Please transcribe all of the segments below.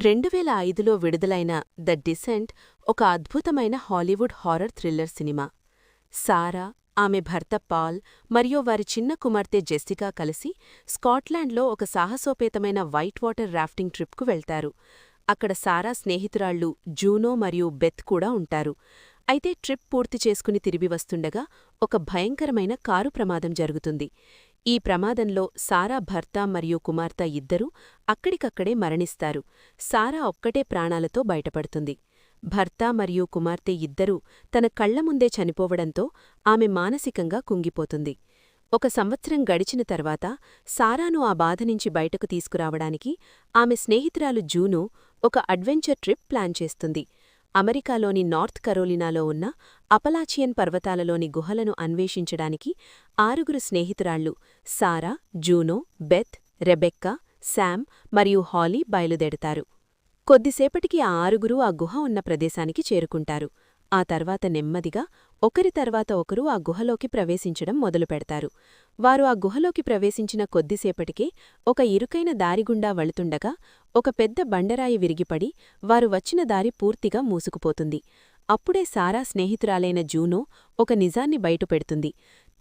2005లో విడుదలైన the decent ఒక అద్భుతమైన హాలీవుడ్ హారర్ థ్రిల్లర్ సినిమా. సారా, ఆమె భర్త పాల్ మరియు వారి చిన్న కుమార్తె జెస్సికా కలిసి స్కాట్లాండ్లో ఒక సాహసోపేతమైన వైట్ వాటర్ రాఫ్టింగ్ ట్రిప్కు వెళ్తారు. అక్కడ సారా స్నేహితురాళ్లు జూనో మరియు బెత్ కూడా ఉంటారు. అయితే ట్రిప్ పూర్తి చేసుకుని తిరిగి వస్తుండగా ఒక భయంకరమైన కారు ప్రమాదం జరుగుతుంది. ఈ ప్రమాదంలో సారా భర్త మరియు కుమార్తె ఇద్దరూ అక్కడికక్కడే మరణిస్తారు. సారా ఒక్కటే ప్రాణాలతో బయటపడుతుంది. భర్త మరియు కుమార్తె ఇద్దరూ తన కళ్లముందే చనిపోవడంతో ఆమె మానసికంగా కుంగిపోతుంది. 1 సంవత్సరం గడిచిన తర్వాత సారాను ఆ బాధనుంచి బయటకు తీసుకురావడానికి ఆమె స్నేహితురాలు జూనో ఒక అడ్వెంచర్ ట్రిప్ ప్లాన్ చేస్తుంది. అమెరికాలోని నార్త్ కరోలినాలో ఉన్న అపలాచియన్ పర్వతాలలోని గుహలను అన్వేషించడానికి 6 స్నేహితురాళ్లు సారా, జూనో, బెత్, రెబెక్కా, శామ్ మరియు హాలీ బయలుదేడతారు. కొద్దిసేపటికి ఆ 6 ఆ గుహ ఉన్న ప్రదేశానికి చేరుకుంటారు. ఆ తర్వాత నెమ్మదిగా ఒకరి తర్వాత ఒకరు ఆ గుహలోకి ప్రవేశించడం మొదలుపెడతారు. వారు ఆ గుహలోకి ప్రవేశించిన కొద్దిసేపటికే ఒక ఇరుకైన దారిగుండా వెళుతుండగా ఒక పెద్ద బండరాయి విరిగిపడి వారు వచ్చిన దారి పూర్తిగా మూసుకుపోతుంది. అప్పుడే సారా స్నేహితురాలైన జూనో ఒక నిజాన్ని బయటపెడుతుంది.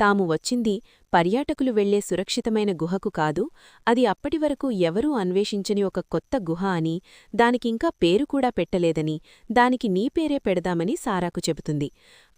తాము వచ్చింది పర్యాటకులు వెళ్లే సురక్షితమైన గుహకు కాదు, అది అప్పటివరకు ఎవరూ అన్వేషించని ఒక కొత్త గుహ అని, దానికింకా పేరు కూడా పెట్టలేదని, దానికి నీ పేరే పెడదామని సారాకు చెబుతుంది.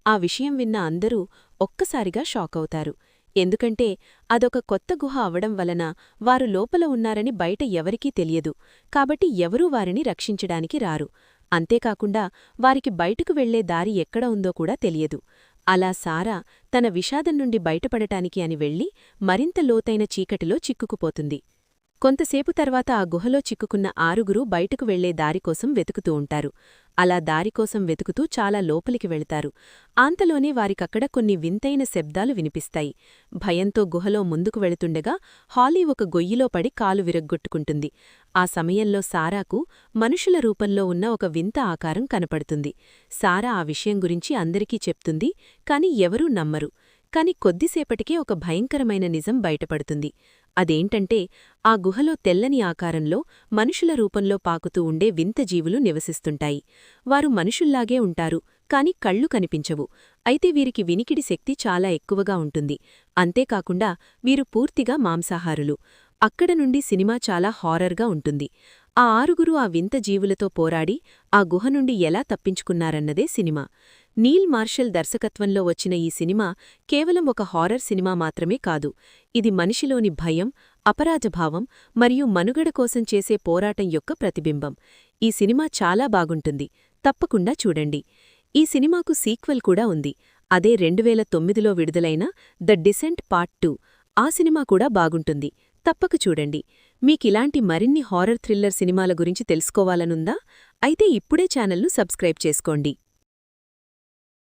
ఆ విషయం విన్న అందరూ ఒక్కసారిగా షాకవుతారు. ఎందుకంటే అదొక కొత్త గుహ అవడం వలన వారు లోపల ఉన్నారని బయట ఎవరికీ తెలియదు. కాబట్టి ఎవరూ వారిని రక్షించడానికి రారు. అంతేకాకుండా వారికి బయటకు వెళ్లే దారి ఎక్కడ ఉందో కూడా తెలియదు. అలా సారా తన విషాదం నుండి బయటపడటానికి అని వెళ్లి మరింత లోతైన చీకటిలో చిక్కుకుపోతుంది. కొంతసేపు తర్వాత ఆ గుహలో చిక్కుకున్న 6 బయటకు వెళ్లే దారికోసం వెతుకుతూ ఉంటారు. అలా దారికోసం వెతుకుతూ చాలా లోపలికి వెళతారు. అంతలోనే వారికక్కడ కొన్ని వింతైన శబ్దాలు వినిపిస్తాయి. భయంతో గుహలో ముందుకు వెళుతుండగా హాలీ ఒక గొయ్యిలో పడి కాలు విరగ్గొట్టుకుంటుంది. ఆ సమయంలో సారాకు మనుషుల రూపంలో ఉన్న ఒక వింత ఆకారం కనపడుతుంది. సారా ఆ విషయం గురించి అందరికీ చెప్తుంది, కాని ఎవరూ నమ్మరు. కాని కొద్దిసేపటికే ఒక భయంకరమైన నిజం బయటపడుతుంది. అదేంటంటే ఆ గుహలో తెల్లని ఆకారంలో మనుషుల రూపంలో పాకుతూ ఉండే వింత జీవులు నివసిస్తుంటాయి. వారు మనుషుల్లాగే ఉంటారు, కాని కళ్ళు కనిపించవు. అయితే వీరికి వినికిడి శక్తి చాలా ఎక్కువగా ఉంటుంది. అంతేకాకుండా వీరు పూర్తిగా మాంసాహారులు. అక్కడ నుండి సినిమా చాలా హారర్గా ఉంటుంది. ఆ 6 ఆ వింత జీవులతో పోరాడి ఆ గుహ నుండి ఎలా తప్పించుకున్నారన్నదే సినిమా. నీల్ మార్షల్ దర్శకత్వంలో వచ్చిన ఈ సినిమా కేవలం ఒక హారర్ సినిమా మాత్రమే కాదు. ఇది మనిషిలోని భయం, అపరాధభావం మరియు మనుగడ కోసం చేసే పోరాటం యొక్క ప్రతిబింబం. ఈ సినిమా చాలా బాగుంటుంది, తప్పకుండా చూడండి. ఈ సినిమాకు సీక్వెల్ కూడా ఉంది. అదే 2009లో విడుదలైన ద డిసెంట్ పార్ట్ 2. ఆ సినిమా కూడా బాగుంటుంది, తప్పక చూడండి. మీకిలాంటి మరిన్ని హారర్ థ్రిల్లర్ సినిమాల గురించి తెలుసుకోవాలనుందా? అయితే ఇప్పుడే ఛానల్ను సబ్స్క్రైబ్ చేసుకోండి.